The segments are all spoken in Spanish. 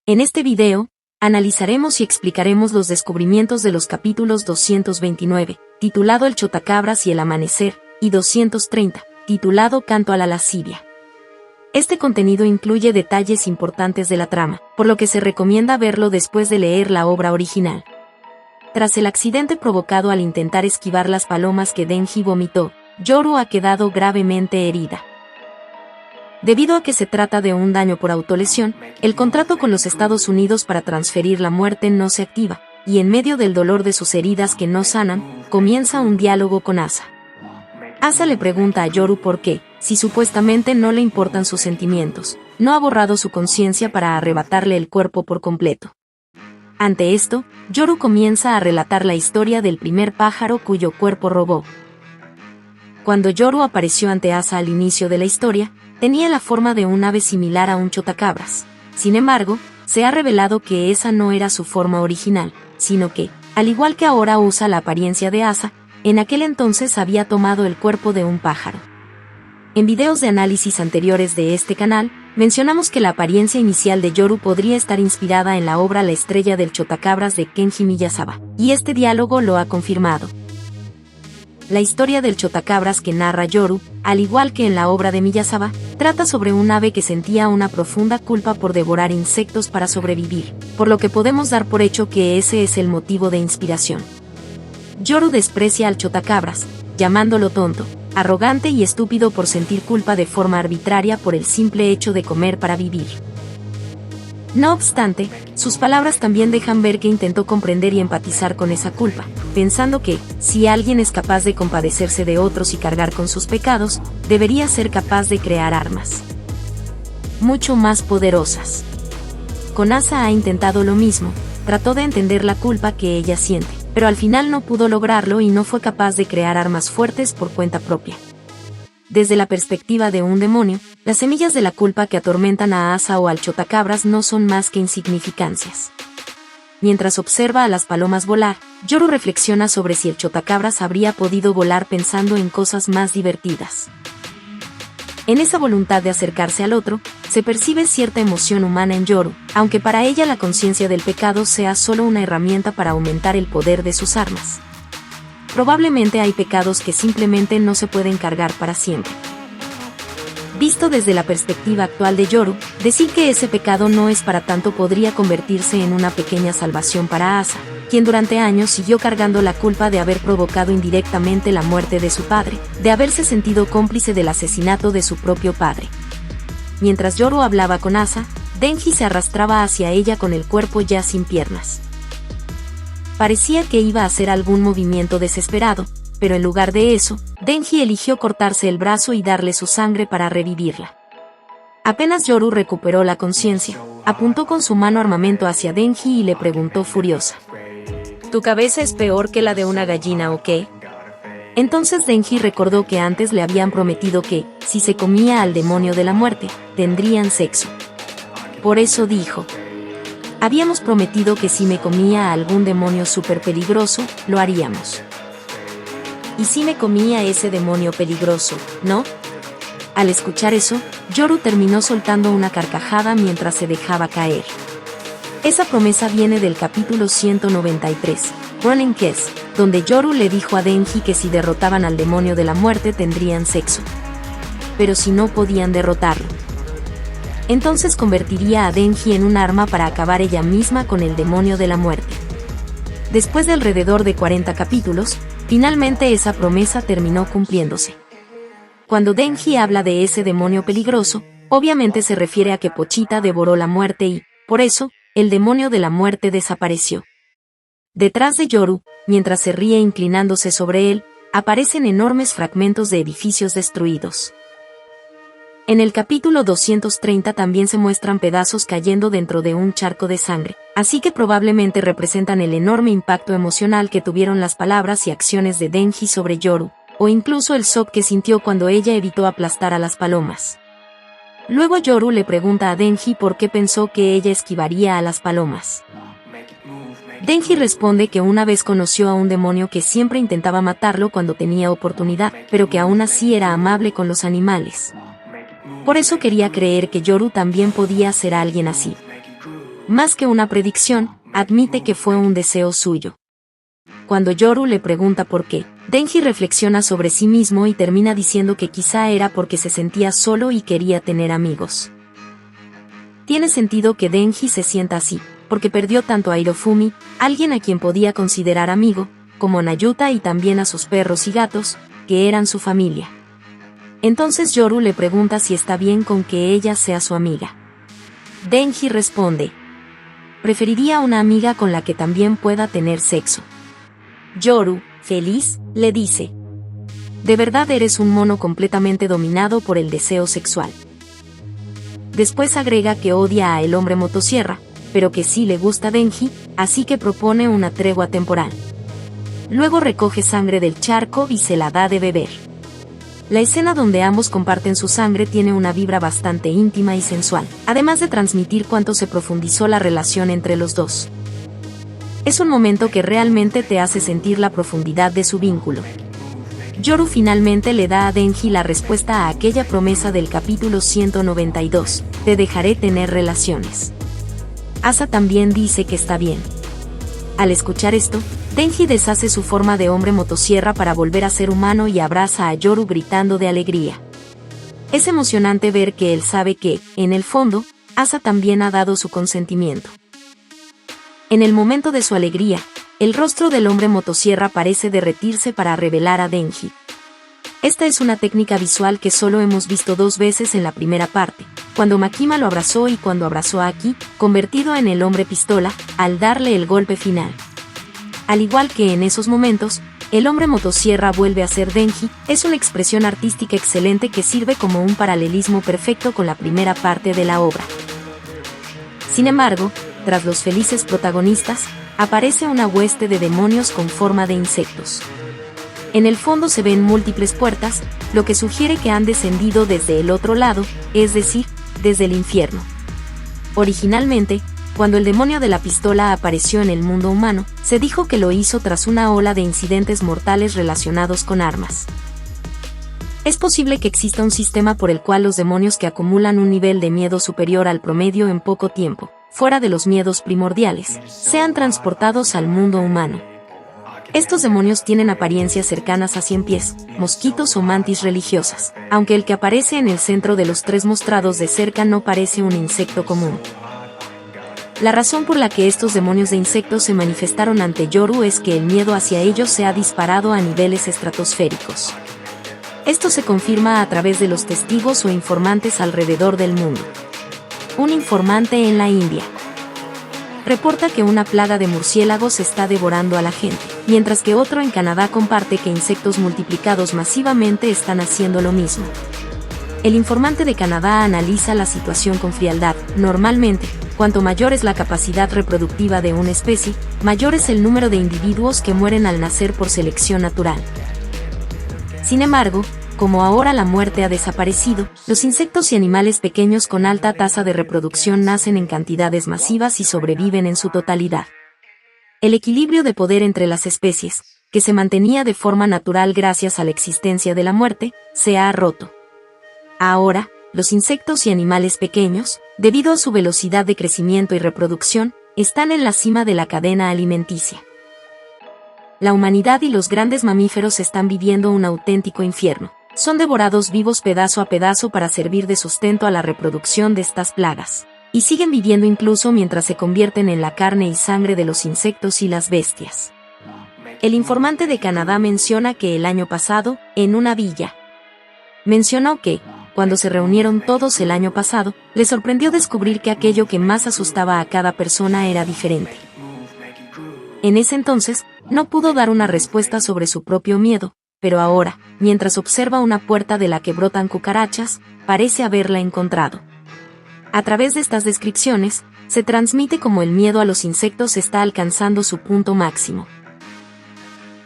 En este video, analizaremos y explicaremos los descubrimientos de los capítulos 229, titulado El Chotacabras y el Amanecer, y 230, titulado Canto a la Lascivia. Este contenido incluye detalles importantes de la trama, por lo que se recomienda verlo después de leer la obra original. Tras el accidente provocado al intentar esquivar las palomas que Denji vomitó, Yoru ha quedado gravemente herida. Debido a que se trata de un daño por autolesión, el contrato con los Estados Unidos para transferir la muerte no se activa, y en medio del dolor de sus heridas que no sanan, comienza un diálogo con Asa. Asa le pregunta a Yoru por qué, si supuestamente no le importan sus sentimientos, no ha borrado su conciencia para arrebatarle el cuerpo por completo. Ante esto, Yoru comienza a relatar la historia del primer pájaro cuyo cuerpo robó. Cuando Yoru apareció ante Asa al inicio de la historia, tenía la forma de un ave similar a un chotacabras. Sin embargo, se ha revelado que esa no era su forma original, sino que, al igual que ahora usa la apariencia de Asa, en aquel entonces había tomado el cuerpo de un pájaro. En videos de análisis anteriores de este canal, mencionamos que la apariencia inicial de Yoru podría estar inspirada en la obra La Estrella del Chotacabras de Kenji Miyazawa, y este diálogo lo ha confirmado. La historia del chotacabras que narra Yoru, al igual que en la obra de Miyazawa, trata sobre un ave que sentía una profunda culpa por devorar insectos para sobrevivir, por lo que podemos dar por hecho que ese es el motivo de inspiración. Yoru desprecia al chotacabras, llamándolo tonto, arrogante y estúpido por sentir culpa de forma arbitraria por el simple hecho de comer para vivir. No obstante, sus palabras también dejan ver que intentó comprender y empatizar con esa culpa, pensando que, si alguien es capaz de compadecerse de otros y cargar con sus pecados, debería ser capaz de crear armas mucho más poderosas. Con Asa ha intentado lo mismo, trató de entender la culpa que ella siente, pero al final no pudo lograrlo y no fue capaz de crear armas fuertes por cuenta propia. Desde la perspectiva de un demonio, las semillas de la culpa que atormentan a Asa o al chotacabras no son más que insignificancias. Mientras observa a las palomas volar, Yoru reflexiona sobre si el chotacabras habría podido volar pensando en cosas más divertidas. En esa voluntad de acercarse al otro, se percibe cierta emoción humana en Yoru, aunque para ella la conciencia del pecado sea solo una herramienta para aumentar el poder de sus armas. Probablemente hay pecados que simplemente no se pueden cargar para siempre. Visto desde la perspectiva actual de Yoru, decir que ese pecado no es para tanto podría convertirse en una pequeña salvación para Asa, quien durante años siguió cargando la culpa de haber provocado indirectamente la muerte de su padre, de haberse sentido cómplice del asesinato de su propio padre. Mientras Yoru hablaba con Asa, Denji se arrastraba hacia ella con el cuerpo ya sin piernas. Parecía que iba a hacer algún movimiento desesperado, pero en lugar de eso, Denji eligió cortarse el brazo y darle su sangre para revivirla. Apenas Yoru recuperó la conciencia, apuntó con su mano armamento hacia Denji y le preguntó furiosa: ¿Tu cabeza es peor que la de una gallina o qué? Entonces Denji recordó que antes le habían prometido que, si se comía al demonio de la muerte, tendrían sexo. Por eso dijo: habíamos prometido que si me comía a algún demonio súper peligroso, lo haríamos. ¿Y si me comía ese demonio peligroso, no? Al escuchar eso, Yoru terminó soltando una carcajada mientras se dejaba caer. Esa promesa viene del capítulo 193, Running Kiss, donde Yoru le dijo a Denji que si derrotaban al demonio de la muerte tendrían sexo. Pero si no podían derrotarlo, entonces convertiría a Denji en un arma para acabar ella misma con el demonio de la muerte. Después de alrededor de 40 capítulos, finalmente esa promesa terminó cumpliéndose. Cuando Denji habla de ese demonio peligroso, obviamente se refiere a que Pochita devoró la muerte y, por eso, el demonio de la muerte desapareció. Detrás de Yoru, mientras se ríe inclinándose sobre él, aparecen enormes fragmentos de edificios destruidos. En el capítulo 230 también se muestran pedazos cayendo dentro de un charco de sangre, así que probablemente representan el enorme impacto emocional que tuvieron las palabras y acciones de Denji sobre Yoru, o incluso el shock que sintió cuando ella evitó aplastar a las palomas. Luego Yoru le pregunta a Denji por qué pensó que ella esquivaría a las palomas. Denji responde que una vez conoció a un demonio que siempre intentaba matarlo cuando tenía oportunidad, pero que aún así era amable con los animales. Por eso quería creer que Yoru también podía ser alguien así. Más que una predicción, admite que fue un deseo suyo. Cuando Yoru le pregunta por qué, Denji reflexiona sobre sí mismo y termina diciendo que quizá era porque se sentía solo y quería tener amigos. Tiene sentido que Denji se sienta así, porque perdió tanto a Hirofumi, alguien a quien podía considerar amigo, como a Nayuta y también a sus perros y gatos, que eran su familia. Entonces Yoru le pregunta si está bien con que ella sea su amiga. Denji responde: preferiría una amiga con la que también pueda tener sexo. Yoru, feliz, le dice: de verdad eres un mono completamente dominado por el deseo sexual. Después agrega que odia a el hombre motosierra, pero que sí le gusta Denji, así que propone una tregua temporal. Luego recoge sangre del charco y se la da de beber. La escena donde ambos comparten su sangre tiene una vibra bastante íntima y sensual, además de transmitir cuánto se profundizó la relación entre los dos. Es un momento que realmente te hace sentir la profundidad de su vínculo. Yoru finalmente le da a Denji la respuesta a aquella promesa del capítulo 192, te dejaré tener relaciones. Asa también dice que está bien. Al escuchar esto, Denji deshace su forma de hombre motosierra para volver a ser humano y abraza a Yoru gritando de alegría. Es emocionante ver que él sabe que, en el fondo, Asa también ha dado su consentimiento. En el momento de su alegría, el rostro del hombre motosierra parece derretirse para revelar a Denji. Esta es una técnica visual que solo hemos visto 2 veces en la primera parte, cuando Makima lo abrazó y cuando abrazó a Aki, convertido en el hombre pistola, al darle el golpe final. Al igual que en esos momentos, el hombre motosierra vuelve a ser Denji, es una expresión artística excelente que sirve como un paralelismo perfecto con la primera parte de la obra. Sin embargo, tras los felices protagonistas, aparece una hueste de demonios con forma de insectos. En el fondo se ven múltiples puertas, lo que sugiere que han descendido desde el otro lado, es decir, desde el infierno. Originalmente, cuando el demonio de la pistola apareció en el mundo humano, se dijo que lo hizo tras una ola de incidentes mortales relacionados con armas. Es posible que exista un sistema por el cual los demonios que acumulan un nivel de miedo superior al promedio en poco tiempo, fuera de los miedos primordiales, sean transportados al mundo humano. Estos demonios tienen apariencias cercanas a 100 pies, mosquitos o mantis religiosas, aunque el que aparece en el centro de los 3 mostrados de cerca no parece un insecto común. La razón por la que estos demonios de insectos se manifestaron ante Yoru es que el miedo hacia ellos se ha disparado a niveles estratosféricos. Esto se confirma a través de los testigos o informantes alrededor del mundo. Un informante en la India reporta que una plaga de murciélagos está devorando a la gente, mientras que otro en Canadá comparte que insectos multiplicados masivamente están haciendo lo mismo. El informante de Canadá analiza la situación con frialdad. Normalmente, cuanto mayor es la capacidad reproductiva de una especie, mayor es el número de individuos que mueren al nacer por selección natural. Sin embargo, como ahora la muerte ha desaparecido, los insectos y animales pequeños con alta tasa de reproducción nacen en cantidades masivas y sobreviven en su totalidad. El equilibrio de poder entre las especies, que se mantenía de forma natural gracias a la existencia de la muerte, se ha roto. Ahora, los insectos y animales pequeños, debido a su velocidad de crecimiento y reproducción, están en la cima de la cadena alimenticia. La humanidad y los grandes mamíferos están viviendo un auténtico infierno. Son devorados vivos pedazo a pedazo para servir de sustento a la reproducción de estas plagas. Y siguen viviendo incluso mientras se convierten en la carne y sangre de los insectos y las bestias. El informante de Canadá menciona que el año pasado, en una villa, mencionó que, cuando se reunieron todos el año pasado, le sorprendió descubrir que aquello que más asustaba a cada persona era diferente. En ese entonces, no pudo dar una respuesta sobre su propio miedo, pero ahora, mientras observa una puerta de la que brotan cucarachas, parece haberla encontrado. A través de estas descripciones, se transmite como el miedo a los insectos está alcanzando su punto máximo.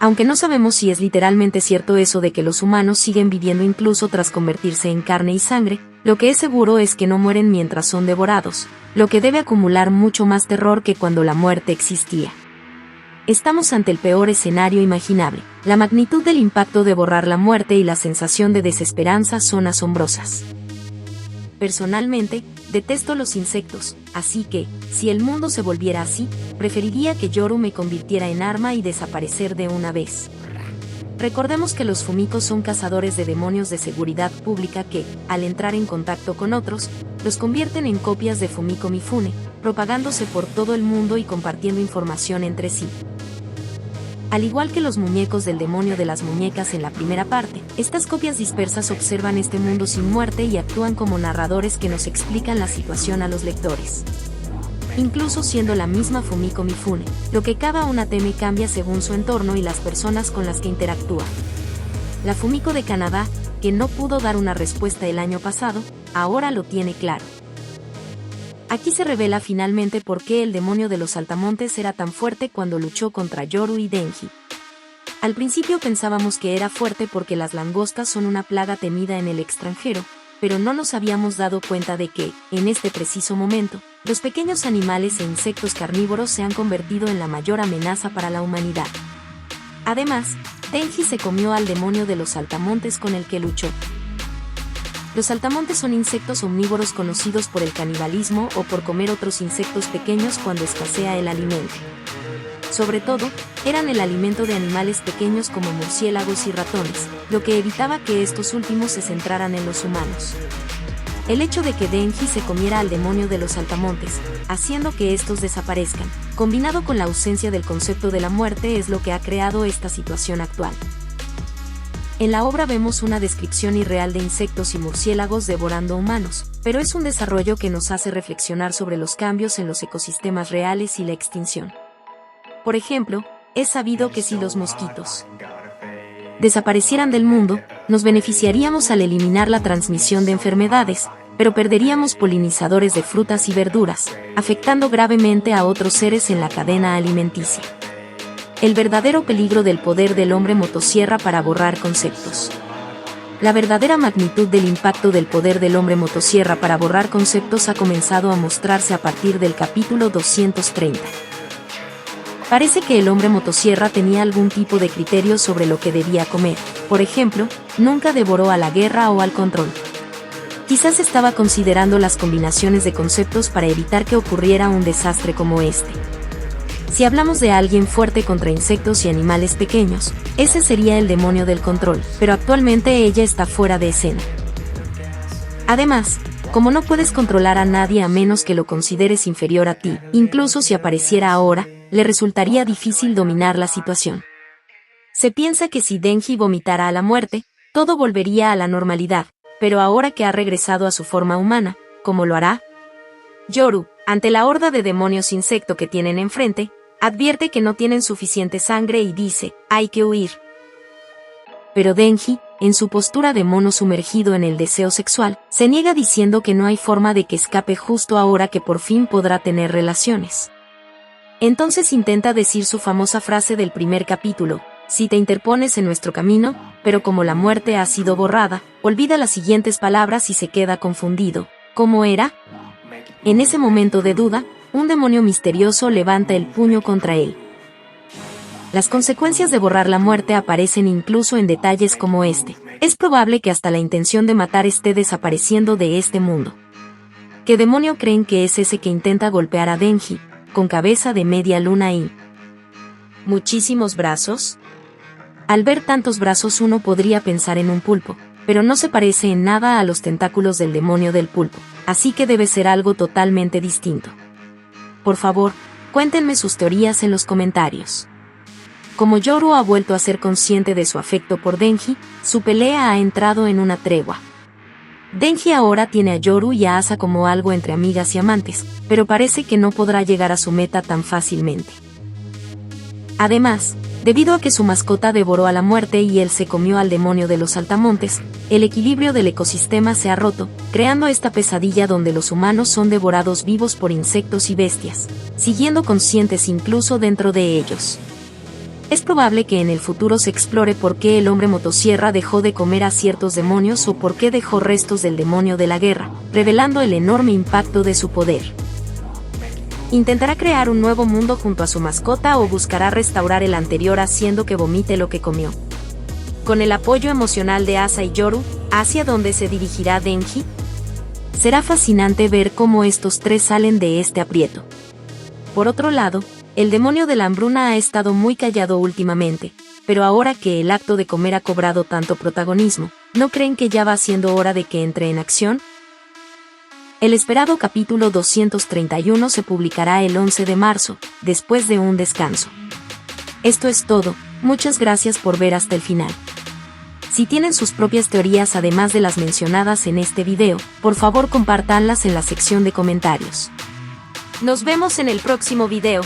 Aunque no sabemos si es literalmente cierto eso de que los humanos siguen viviendo incluso tras convertirse en carne y sangre, lo que es seguro es que no mueren mientras son devorados, lo que debe acumular mucho más terror que cuando la muerte existía. Estamos ante el peor escenario imaginable. La magnitud del impacto de borrar la muerte y la sensación de desesperanza son asombrosas. Personalmente, detesto los insectos, así que, si el mundo se volviera así, preferiría que Yoru me convirtiera en arma y desaparecer de una vez. Recordemos que los Fumiko son cazadores de demonios de seguridad pública que, al entrar en contacto con otros, los convierten en copias de Fumiko Mifune, propagándose por todo el mundo y compartiendo información entre sí. Al igual que los muñecos del demonio de las muñecas en la primera parte, estas copias dispersas observan este mundo sin muerte y actúan como narradores que nos explican la situación a los lectores. Incluso siendo la misma Fumiko Mifune, lo que cada una teme cambia según su entorno y las personas con las que interactúa. La Fumiko de Canadá, que no pudo dar una respuesta el año pasado, ahora lo tiene claro. Aquí se revela finalmente por qué el demonio de los saltamontes era tan fuerte cuando luchó contra Yoru y Denji. Al principio pensábamos que era fuerte porque las langostas son una plaga temida en el extranjero, pero no nos habíamos dado cuenta de que, en este preciso momento, los pequeños animales e insectos carnívoros se han convertido en la mayor amenaza para la humanidad. Además, Denji se comió al demonio de los saltamontes con el que luchó. Los saltamontes son insectos omnívoros conocidos por el canibalismo o por comer otros insectos pequeños cuando escasea el alimento. Sobre todo, eran el alimento de animales pequeños como murciélagos y ratones, lo que evitaba que estos últimos se centraran en los humanos. El hecho de que Denji se comiera al demonio de los saltamontes, haciendo que estos desaparezcan, combinado con la ausencia del concepto de la muerte, es lo que ha creado esta situación actual. En la obra vemos una descripción irreal de insectos y murciélagos devorando humanos, pero es un desarrollo que nos hace reflexionar sobre los cambios en los ecosistemas reales y la extinción. Por ejemplo, es sabido que si los mosquitos desaparecieran del mundo, nos beneficiaríamos al eliminar la transmisión de enfermedades, pero perderíamos polinizadores de frutas y verduras, afectando gravemente a otros seres en la cadena alimenticia. El verdadero peligro del poder del hombre motosierra para borrar conceptos. La verdadera magnitud del impacto del poder del hombre motosierra para borrar conceptos ha comenzado a mostrarse a partir del capítulo 230. Parece que el hombre motosierra tenía algún tipo de criterio sobre lo que debía comer. Por ejemplo, nunca devoró a la guerra o al control. Quizás estaba considerando las combinaciones de conceptos para evitar que ocurriera un desastre como este. Si hablamos de alguien fuerte contra insectos y animales pequeños, ese sería el demonio del control, pero actualmente ella está fuera de escena. Además, como no puedes controlar a nadie a menos que lo consideres inferior a ti, incluso si apareciera ahora, le resultaría difícil dominar la situación. Se piensa que si Denji vomitara a la muerte, todo volvería a la normalidad, pero ahora que ha regresado a su forma humana, ¿cómo lo hará? Yoru, ante la horda de demonios insecto que tienen enfrente, advierte que no tienen suficiente sangre y dice, hay que huir. Pero Denji, en su postura de mono sumergido en el deseo sexual, se niega diciendo que no hay forma de que escape justo ahora que por fin podrá tener relaciones. Entonces intenta decir su famosa frase del primer capítulo, si te interpones en nuestro camino, pero como la muerte ha sido borrada, olvida las siguientes palabras y se queda confundido. ¿Cómo era? En ese momento de duda, un demonio misterioso levanta el puño contra él. Las consecuencias de borrar la muerte aparecen incluso en detalles como este. Es probable que hasta la intención de matar esté desapareciendo de este mundo. ¿Qué demonio creen que es ese que intenta golpear a Denji, con cabeza de media luna y muchísimos brazos? Al ver tantos brazos uno podría pensar en un pulpo, pero no se parece en nada a los tentáculos del demonio del pulpo, así que debe ser algo totalmente distinto. Por favor, cuéntenme sus teorías en los comentarios. Como Yoru ha vuelto a ser consciente de su afecto por Denji, su pelea ha entrado en una tregua. Denji ahora tiene a Yoru y a Asa como algo entre amigas y amantes, pero parece que no podrá llegar a su meta tan fácilmente. Además, debido a que su mascota devoró a la muerte y él se comió al demonio de los saltamontes, el equilibrio del ecosistema se ha roto, creando esta pesadilla donde los humanos son devorados vivos por insectos y bestias, siguiendo conscientes incluso dentro de ellos. Es probable que en el futuro se explore por qué el hombre motosierra dejó de comer a ciertos demonios o por qué dejó restos del demonio de la guerra, revelando el enorme impacto de su poder. ¿Intentará crear un nuevo mundo junto a su mascota o buscará restaurar el anterior haciendo que vomite lo que comió? Con el apoyo emocional de Asa y Yoru, ¿hacia dónde se dirigirá Denji? Será fascinante ver cómo estos tres salen de este aprieto. Por otro lado, el demonio de la hambruna ha estado muy callado últimamente, pero ahora que el acto de comer ha cobrado tanto protagonismo, ¿no creen que ya va siendo hora de que entre en acción? El esperado capítulo 231 se publicará el 11 de marzo, después de un descanso. Esto es todo, muchas gracias por ver hasta el final. Si tienen sus propias teorías además de las mencionadas en este video, por favor compártanlas en la sección de comentarios. Nos vemos en el próximo video.